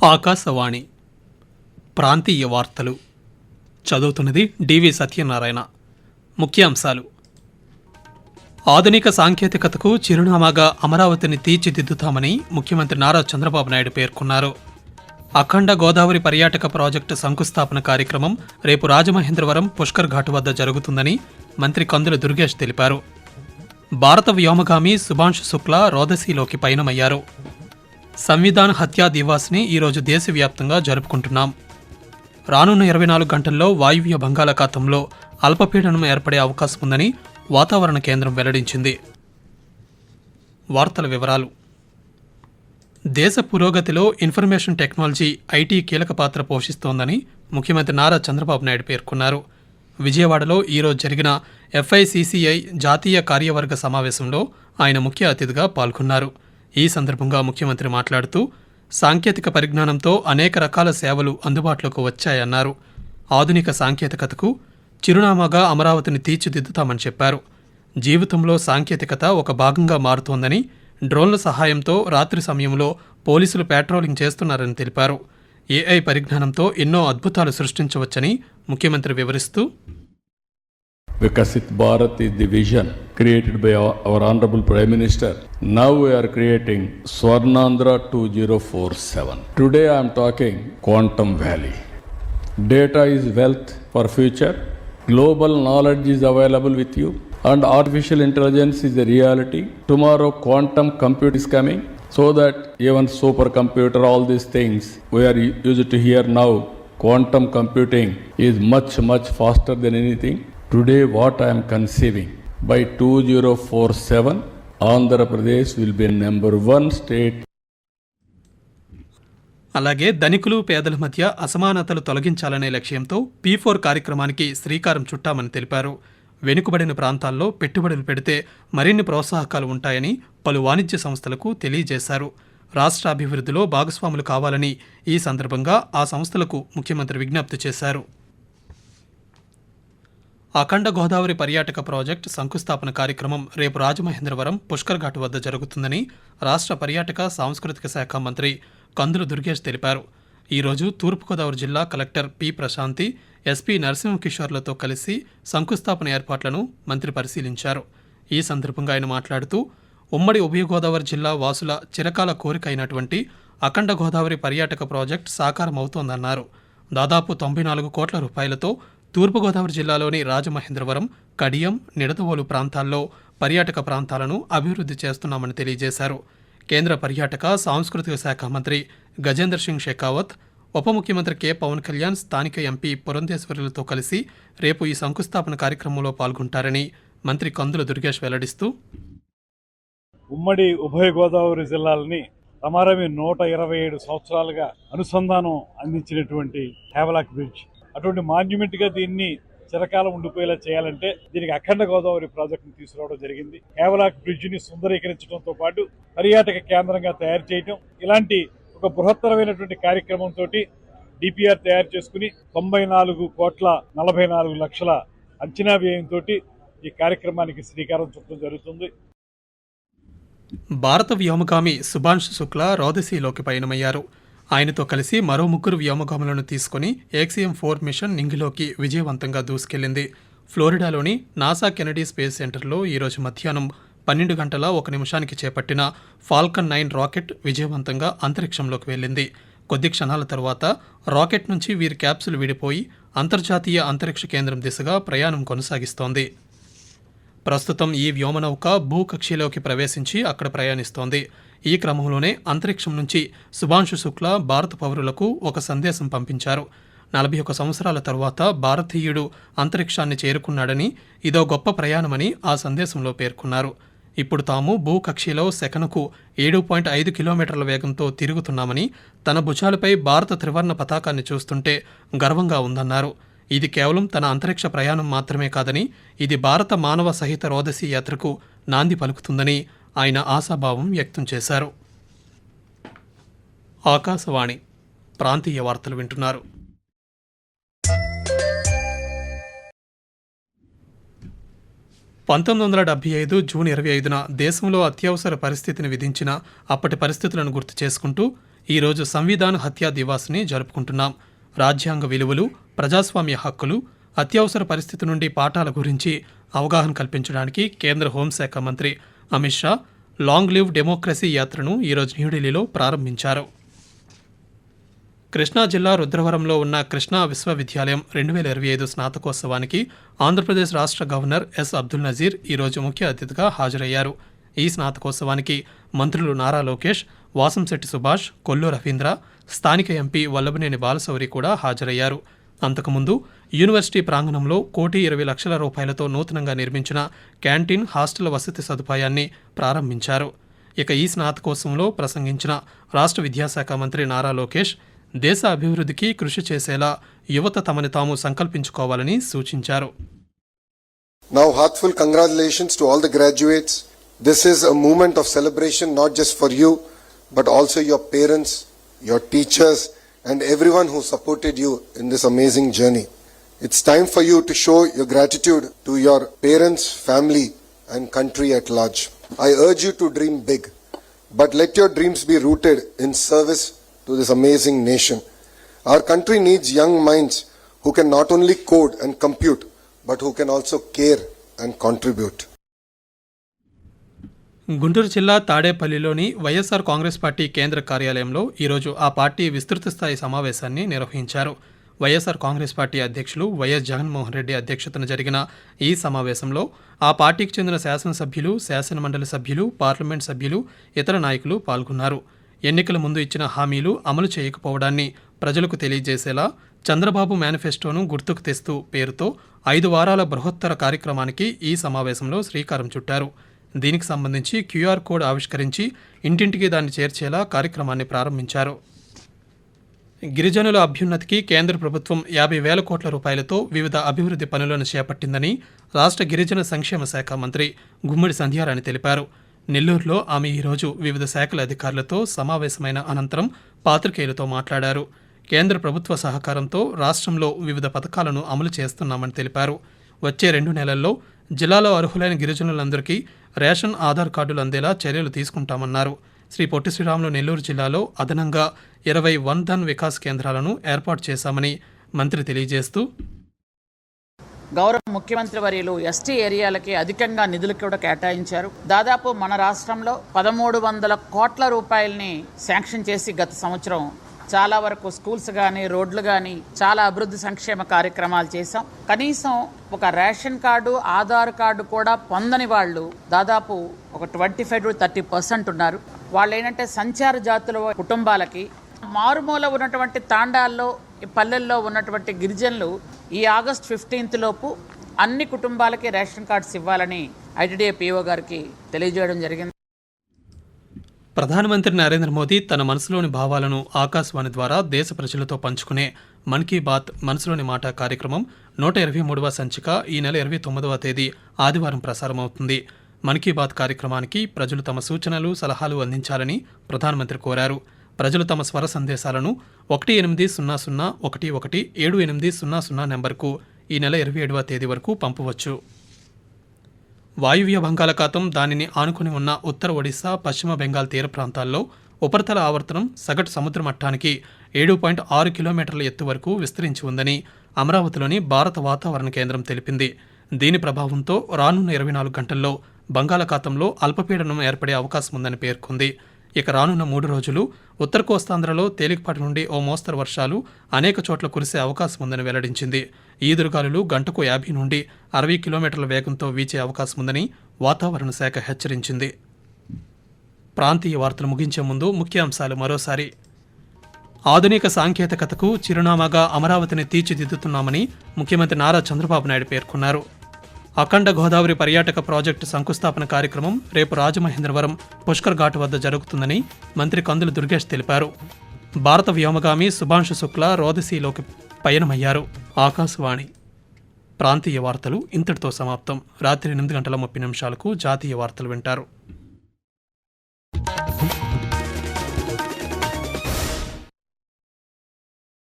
ఆకాశవాణి ప్రాంతీయ వార్తలు చదువుతున్నది డివి సత్యనారాయణ. ముఖ్యాంశాలు: ఆధునిక సాంకేతికతకు చిరునామాగా అమరావతిని తీర్చిదిద్దుతామని ముఖ్యమంత్రి నారా చంద్రబాబు నాయుడు పేర్కొన్నారు. అఖండ గోదావరి పర్యాటక ప్రాజెక్టు శంకుస్థాపన కార్యక్రమం రేపు రాజమహేంద్రవరం పుష్కర్ ఘాటు వద్ద జరుగుతుందని మంత్రి కందుల దుర్గేష్ తెలిపారు. భారత వ్యోమగామి సుభాంశు శుక్లా రోదసీలోకి పయనమయ్యారు. సంవిధాన్ హత్యా దివాస్ని ఈరోజు దేశవ్యాప్తంగా జరుపుకుంటున్నాం. రానున్న 24 గంటల్లో వాయువ్య బంగాళాఖాతంలో అల్పపీడనం ఏర్పడే అవకాశం ఉందని వాతావరణ కేంద్రం వెల్లడించింది. వార్తల వివరాలు: దేశ పురోగతిలో ఇన్ఫర్మేషన్ టెక్నాలజీ, ఐటీ కీలక పాత్ర పోషిస్తోందని ముఖ్యమంత్రి నారా చంద్రబాబు నాయుడు పేర్కొన్నారు. విజయవాడలో ఈరోజు జరిగిన FICCI జాతీయ కార్యవర్గ సమావేశంలో ఆయన ముఖ్య అతిథిగా పాల్గొన్నారు. ఈ సందర్భంగా ముఖ్యమంత్రి మాట్లాడుతూ సాంకేతిక పరిజ్ఞానంతో అనేక రకాల సేవలు అందుబాటులోకి వచ్చాయన్నారు. ఆధునిక సాంకేతికతకు చిరునామాగా అమరావతిని తీర్చిదిద్దుతామని చెప్పారు. జీవితంలో సాంకేతికత ఒక భాగంగా మారుతోందని, డ్రోన్ల సహాయంతో రాత్రి సమయంలో పోలీసులు పెట్రోలింగ్ చేస్తున్నారని తెలిపారు. AI పరిజ్ఞానంతో ఎన్నో అద్భుతాలు సృష్టించవచ్చని ముఖ్యమంత్రి వివరిస్తూ, Vikasit Bharat is the vision created by our Honorable Prime Minister. Now we are creating Swarnandhra 2047. Today I am talking Quantum Valley. Data is wealth for future. Global knowledge is available with you. And artificial intelligence is a reality. Tomorrow quantum compute is coming. So that even supercomputer, all these things we are used to hear now, quantum computing is much, much faster than anything. Today what I am conceiving, by 2047, Andhra Pradesh will be number 1 state. అలాగే ధనికులు పేదల మధ్య అసమానతలు తొలగించాలనే లక్ష్యంతో P4 కార్యక్రమానికి శ్రీకారం చుట్టామని తెలిపారు. వెనుకబడిన ప్రాంతాల్లో పెట్టుబడులు పెడితే మరిన్ని ప్రోత్సాహకాలు ఉంటాయని పలు వాణిజ్య సంస్థలకు తెలియజేశారు. రాష్ట్ర అభివృద్ధిలో భాగస్వాములు కావాలని ఈ సందర్భంగా ఆ సంస్థలకు ముఖ్యమంత్రి విజ్ఞప్తి చేశారు. అఖండ గోదావరి పర్యాటక ప్రాజెక్టు శంకుస్థాపన కార్యక్రమం రేపు రాజమహేంద్రవరం పుష్కర్ ఘాటు వద్ద జరుగుతుందని రాష్ట్ర పర్యాటక సాంస్కృతిక శాఖ మంత్రి కందుల దుర్గేష్ తెలిపారు. ఈరోజు తూర్పుగోదావరి జిల్లా కలెక్టర్ పి ప్రశాంతి, ఎస్పీ నరసింహకిషోర్లతో కలిసి శంకుస్థాపన ఏర్పాట్లను మంత్రి పరిశీలించారు. ఈ సందర్భంగా ఆయన మాట్లాడుతూ, ఉమ్మడి ఉభయ గోదావరి జిల్లా వాసుల చిరకాల కోరిక అయినటువంటి అఖండ గోదావరి పర్యాటక ప్రాజెక్టు సాకారమవుతోందన్నారు. దాదాపు 94 కోట్ల రూపాయలతో తూర్పుగోదావరి జిల్లాలోని రాజమహేంద్రవరం, కడియం, నిడదవోలు ప్రాంతాల్లో పర్యాటక ప్రాంతాలను అభివృద్ధి చేస్తున్నామని తెలియజేశారు. కేంద్ర పర్యాటక సాంస్కృతిక శాఖ మంత్రి గజేందర్ సింగ్ షెకావత్, ఉప ముఖ్యమంత్రి కె పవన్ కళ్యాణ్, స్థానిక ఎంపీ పురంధేశ్వరులతో కలిసి రేపు ఈ శంకుస్థాపన కార్యక్రమంలో పాల్గొంటారని మంత్రి కందుల దుర్గేష్ వెల్లడిస్తూ, ఉమ్మడి ఉభయ గోదావరి జిల్లాలని సమారమే 127 సంవత్సరాలుగా అనుసంధానం అందించినటువంటి హేవలాక్ బ్రిడ్జ్, అటువంటి మాన్యుమెంట్ గా దీన్ని చిరకాలం ఉండిపోయేలా చేయాలంటే దీనికి అఖండ గోదావరి ప్రాజెక్టును తీసుకురావడం జరిగింది. హేవలాక్ బ్రిడ్జ్ ని సుందరీకరించడంతో పాటు పర్యాటక కేంద్రంగా తయారు చేయడం, ఇలాంటి ఒక బృహత్తరమైనటువంటి కార్యక్రమంతో DPR తయారు చేసుకుని 94 కోట్ల 44 లక్షల అంచనా వ్యయంతో ఈ కార్యక్రమానికి శ్రీకారం చుట్టడం జరుగుతుంది. భారత వ్యోమగామి సుభాంశు శుక్లా రోదసీలోకి పయనమయ్యారు. ఆయనతో కలిసి మరో 3 వ్యోమగాములను తీసుకుని XM 4 మిషన్ నింగిలోకి విజయవంతంగా దూసుకెళ్లింది. ఫ్లోరిడాలోని నాసా కెనడీ స్పేస్ సెంటర్లో ఈరోజు మధ్యాహ్నం 12 గంటల 1 నిమిషానికి చేపట్టిన ఫాల్కన్ 9 రాకెట్ విజయవంతంగా అంతరిక్షంలోకి వెళ్లింది. కొద్ది క్షణాల తర్వాత రాకెట్ నుంచి వీరి క్యాప్సులు విడిపోయి అంతర్జాతీయ అంతరిక్ష కేంద్రం దిశగా ప్రయాణం కొనసాగిస్తోంది. ప్రస్తుతం ఈ వ్యోమనౌక భూకక్షిలోకి ప్రవేశించి అక్కడ ప్రయాణిస్తోంది. ఈ క్రమంలోనే అంతరిక్షం నుంచి సుభాంశు శుక్లా భారత పౌరులకు ఒక సందేశం పంపించారు. 41 సంవత్సరాల తరువాత భారతీయుడు అంతరిక్షాన్ని చేరుకున్నాడని, ఇదో గొప్ప ప్రయాణమని ఆ సందేశంలో పేర్కొన్నారు. ఇప్పుడు తాము భూకక్షిలో సెకనుకు 7.5 కిలోమీటర్ల వేగంతో తిరుగుతున్నామని, తన భుజాలపై భారత త్రివర్ణ పతాకాన్ని చూస్తుంటే గర్వంగా ఉందన్నారు. ఇది కేవలం తన అంతరిక్ష ప్రయాణం మాత్రమే కాదని, ఇది భారత మానవ సహిత రోదసీ యాత్రకు నాంది పలుకుతుందని ఆయన ఆశాభావం వ్యక్తం చేశారు. ఆకాశవాణి ప్రాంతీయ వార్తలు వింటున్నారు. 1975 జూన్ 25న దేశంలో అత్యవసర పరిస్థితిని విధించిన అప్పటి పరిస్థితులను గుర్తు చేసుకుంటూ ఈరోజు సంవిధాన్ హత్యా దివాస్ని జరుపుకుంటున్నాం. రాజ్యాంగ విలువలు, ప్రజాస్వామ్య హక్కులు, అత్యవసర పరిస్థితి నుండి పాఠాల గురించి అవగాహన కల్పించడానికి కేంద్ర హోంశాఖ మంత్రి Amit Shah long live democracy యాత్రను ఈరోజు న్యూఢిల్లీలో ప్రారంభించారు. కృష్ణా జిల్లా రుద్రవరంలో ఉన్న కృష్ణా విశ్వవిద్యాలయం 2025 స్నాతకోత్సవానికి ఆంధ్రప్రదేశ్ రాష్ట్ర గవర్నర్ ఎస్ అబ్దుల్ నజీర్ ఈరోజు ముఖ్య అతిథిగా హాజరయ్యారు. ఈ స్నాతకోత్సవానికి మంత్రులు నారా లోకేష్, వాసంశెట్టి సుభాష్, కొల్లు రవీంద్ర, స్థానిక ఎంపీ వల్లభనేని బాలశౌరి కూడా హాజరయ్యారు. అంతకుముందు యూనివర్సిటీ ప్రాంగణంలో 1,20,00,000 రూపాయలతో నూతనంగా నిర్మించిన క్యాంటీన్, హాస్టల్ వసతి సదుపాయాన్ని ప్రారంభించారు. ఇక ఈ స్నాతకోత్సవంలో ప్రసంగించిన రాష్ట్ర విద్యాశాఖ మంత్రి నారా లోకేష్ దేశ అభివృద్ధికి కృషి చేసేలా యువత తమని తాము సంకల్పించుకోవాలని సూచించారు. Now heartfelt congratulations to all the graduates. This is a moment of celebration not just for you but also your parents, your teachers and everyone who supported you in this amazing journey. It's time for you to show your gratitude to your parents, family and country at large. I urge you to dream big, but let your dreams be rooted in service to this amazing nation. Our country needs young minds who can not only code and compute but who can also care and contribute. Guntur జిల్లా తాడేపల్లిలోని YSR Congress party కేంద్ర కార్యాలయంలో ఈరోజు ఆ party విస్తృత స్థాయి సమావేశాన్ని నిర్వహించారు. వైఎస్ఆర్ కాంగ్రెస్ పార్టీ అధ్యక్షులు వైఎస్ జగన్మోహన్ రెడ్డి అధ్యక్షతన జరిగిన ఈ సమావేశంలో ఆ పార్టీకి చెందిన శాసనసభ్యులు, శాసనమండలి సభ్యులు, పార్లమెంట్ సభ్యులు, ఇతర నాయకులు పాల్గొన్నారు. ఎన్నికల ముందు ఇచ్చిన హామీలు అమలు చేయకపోవడాన్ని ప్రజలకు తెలియజేసేలా చంద్రబాబు మేనిఫెస్టోను గుర్తుకు తెస్తూ పేరుతో 5 వారాల బృహత్తర కార్యక్రమానికి ఈ సమావేశంలో శ్రీకారం చుట్టారు. దీనికి సంబంధించి QR కోడ్ ఆవిష్కరించి ఇంటింటికి దాన్ని చేర్చేలా కార్యక్రమాన్ని ప్రారంభించారు. గిరిజనుల అభ్యున్నతికి కేంద్ర ప్రభుత్వం 50,000 కోట్ల రూపాయలతో వివిధ అభివృద్ధి పనులను చేపట్టిందని రాష్ట్ర గిరిజన సంక్షేమ శాఖ మంత్రి గుమ్మడి సంధ్యారాణి తెలిపారు. నెల్లూరులో ఆమె ఈరోజు వివిధ శాఖల అధికారులతో సమావేశమైన అనంతరం పాత్రికేయులతో మాట్లాడారు. కేంద్ర ప్రభుత్వ సహకారంతో రాష్ట్రంలో వివిధ పథకాలను అమలు చేస్తున్నామని తెలిపారు. వచ్చే 2 నెలల్లో జిల్లాలో అర్హులైన గిరిజనులందరికీ రేషన్, ఆధార్ కార్డులు అందేలా చర్యలు తీసుకుంటామన్నారు. శ్రీ పొట్టి శ్రీరాములు నెల్లూరు జిల్లాలో అదనంగా 20 వన్ ధన్ వికాస్ కేంద్రాలను ఏర్పాటు చేశామని మంత్రి తెలియజేస్తూ, గౌరవ ముఖ్యమంత్రి వర్యులు ఎస్టీ ఏరియాలకి అధికంగా నిధులు కూడా కేటాయించారు. దాదాపు మన రాష్ట్రంలో 1,300 కోట్ల రూపాయలని శాంక్షన్ చేసి గత సంవత్సరం చాలా వరకు స్కూల్స్ కానీ, రోడ్లు కానీ చాలా అభివృద్ధి సంక్షేమ కార్యక్రమాలు చేశాం. కనీసం ఒక రేషన్ కార్డు, ఆధార్ కార్డు కూడా పొందని వాళ్ళు దాదాపు ఒక 25-30% ఉన్నారు. వాళ్ళు ఏంటంటే సంచార జాతుల కుటుంబాలకి మారుమూల ఉన్నటువంటి తాండాల్లో, పల్లెల్లో ఉన్నటువంటి గిరిజనులు ఈ ఆగస్ట్ 15 లోపు అన్ని కుటుంబాలకి రేషన్ కార్డ్స్ ఇవ్వాలని ఐటీడీఏ పీఓ గారికి తెలియజేయడం జరిగింది. ప్రధానమంత్రి నరేంద్ర మోదీ తన మనసులోని భావాలను ఆకాశవాణి ద్వారా దేశ ప్రజలతో పంచుకునే మన్ కీ బాత్ మనసులోని మాట కార్యక్రమం 123వ సంచిక ఈ నెల 29వ తేదీ ఆదివారం ప్రసారమవుతుంది. మన్ కీ బాత్ కార్యక్రమానికి ప్రజలు తమ సూచనలు, సలహాలు అందించాలని ప్రధానమంత్రి కోరారు. ప్రజలు తమ స్వర సందేశాలను 1800117800 నెంబర్కు ఈ నెల 27వ తేదీ వరకు పంపవచ్చు. వాయువ్య బంగాళాఖాతం, దానిని ఆనుకుని ఉన్న ఉత్తర ఒడిశా, పశ్చిమ బెంగాల్ తీర ప్రాంతాల్లో ఉపరితల ఆవర్తనం సగటు సముద్ర మట్టానికి 7.6 కిలోమీటర్ల ఎత్తు వరకు విస్తరించి ఉందని అమరావతిలోని భారత వాతావరణ కేంద్రం తెలిపింది. దీని ప్రభావంతో రానున్న 24 గంటల్లో బంగాళాఖాతంలో అల్పపీడనం ఏర్పడే అవకాశం ఉందని పేర్కొంది. ఇక రానున్న 3 రోజులు ఉత్తర కోస్తాంధ్రలో తేలికపాటి నుండి ఓ మోస్తరు వర్షాలు అనేక చోట్ల కురిసే అవకాశం ఉందని వెల్లడించింది. ఈదురుగాలులు గంటకు 50 నుండి 60 కిలోమీటర్ల వేగంతో వీచే అవకాశం ఉందని వాతావరణ శాఖ హెచ్చరించింది. ప్రాంతీయ వార్తలు ముగించే ముందు ముఖ్యాంశాలు మరోసారి. ఆధునిక సాంకేతికతకు చిరునామాగా అమరావతిని తీర్చిదిద్దుతున్నామని ముఖ్యమంత్రి నారా చంద్రబాబు నాయుడు పేర్కొన్నారు. అఖండ గోదావరి పర్యాటక ప్రాజెక్టు శంకుస్థాపన కార్యక్రమం రేపు రాజమహేంద్రవరం పుష్కర్ ఘాట్ వద్ద జరుగుతుందని మంత్రి కందుల దుర్గేష్ తెలిపారు. భారత వ్యోమగామి సుభాంశు శుక్లా రోదసీలోకి పయనమయ్యారు. ఆకాశవాణి ప్రాంతీయ వార్తలు ఇంతటితో సమాప్తం. రాత్రి 8:30 జాతీయ వార్తలు వింటారు.